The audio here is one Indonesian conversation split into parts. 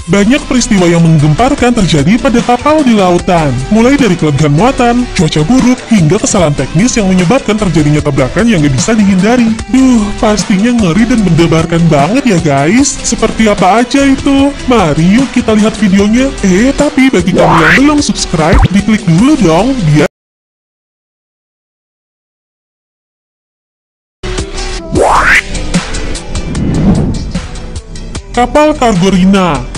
Banyak peristiwa yang menggemparkan terjadi pada kapal di lautan, mulai dari kelebihan muatan, cuaca buruk, hingga kesalahan teknis yang menyebabkan terjadinya tabrakan yang gak bisa dihindari. Pastinya ngeri dan mendebarkan banget ya guys. Seperti apa aja itu? Mari yuk kita lihat videonya. Tapi bagi kamu yang belum subscribe, diklik dulu dong, biar kapal kargo Rina.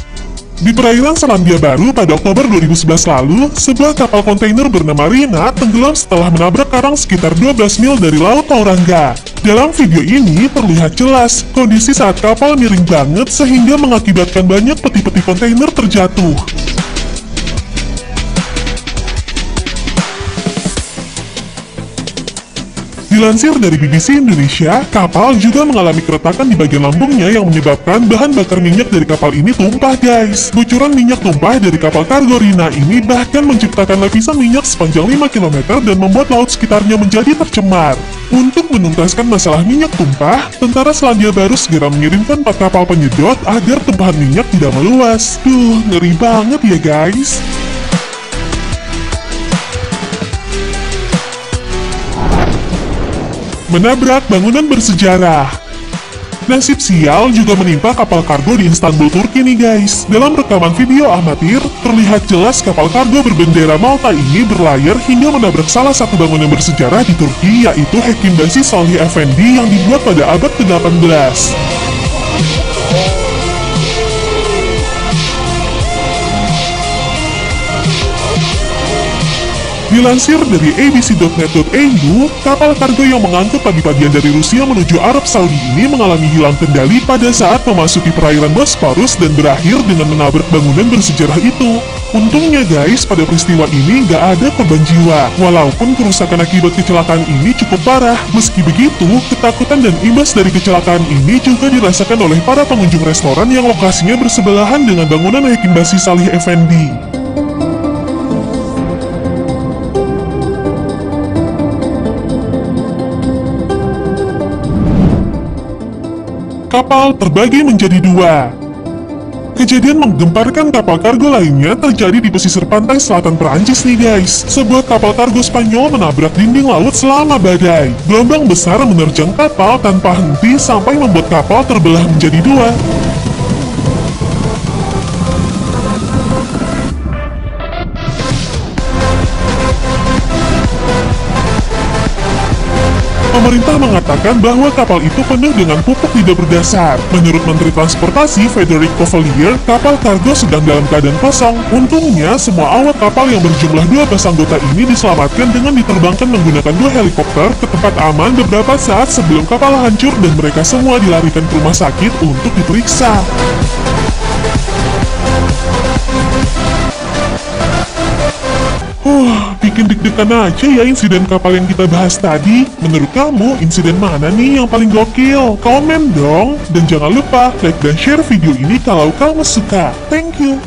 Di perairan Selandia Baru pada Oktober 2011 lalu, sebuah kapal kontainer bernama Rina tenggelam setelah menabrak karang sekitar 12 mil dari Laut Tauranga. Dalam video ini terlihat jelas kondisi saat kapal miring banget sehingga mengakibatkan banyak peti-peti kontainer terjatuh. Dilansir dari BBC Indonesia, kapal juga mengalami keretakan di bagian lambungnya yang menyebabkan bahan bakar minyak dari kapal ini tumpah guys. Bocoran minyak tumpah dari kapal kargo Rina ini bahkan menciptakan lapisan minyak sepanjang 5 km dan membuat laut sekitarnya menjadi tercemar. Untuk menuntaskan masalah minyak tumpah, tentara Selandia Baru segera mengirimkan 4 kapal penyedot agar tumpahan minyak tidak meluas. Ngeri banget ya guys. Menabrak bangunan bersejarah. Nasib sial juga menimpa kapal kargo di Istanbul, Turki nih guys. Dalam rekaman video amatir, terlihat jelas kapal kargo berbendera Malta ini berlayar hingga menabrak salah satu bangunan bersejarah di Turki, yaitu Hekimbasi Salih Effendi yang dibuat pada abad ke-18. Dilansir dari abc.net.au, kapal kargo yang mengangkut pagi-pagian dari Rusia menuju Arab Saudi ini mengalami hilang kendali pada saat memasuki perairan Bosporus dan berakhir dengan menabrak bangunan bersejarah itu. Untungnya guys, pada peristiwa ini nggak ada korban jiwa, walaupun kerusakan akibat kecelakaan ini cukup parah. Meski begitu, ketakutan dan imbas dari kecelakaan ini juga dirasakan oleh para pengunjung restoran yang lokasinya bersebelahan dengan bangunan Hekimbasi Salih Effendi. Kapal terbagi menjadi 2. Kejadian menggemparkan kapal kargo lainnya terjadi di pesisir pantai selatan Perancis nih guys. Sebuah kapal kargo Spanyol menabrak dinding laut selama badai. Gelombang besar menerjang kapal tanpa henti sampai membuat kapal terbelah menjadi 2. Pemerintah mengatakan bahwa kapal itu penuh dengan pupuk tidak berdasar. Menurut Menteri Transportasi Federico Valier, kapal kargo sedang dalam keadaan kosong. Untungnya, semua awak kapal yang berjumlah 12 anggota ini diselamatkan dengan diterbangkan menggunakan 2 helikopter ke tempat aman beberapa saat sebelum kapal hancur dan mereka semua dilarikan ke rumah sakit untuk diperiksa. Bikin deg-degan aja ya insiden kapal yang kita bahas tadi. Menurut kamu, insiden mana nih yang paling gokil? Komen dong! Dan jangan lupa like dan share video ini kalau kamu suka. Thank you!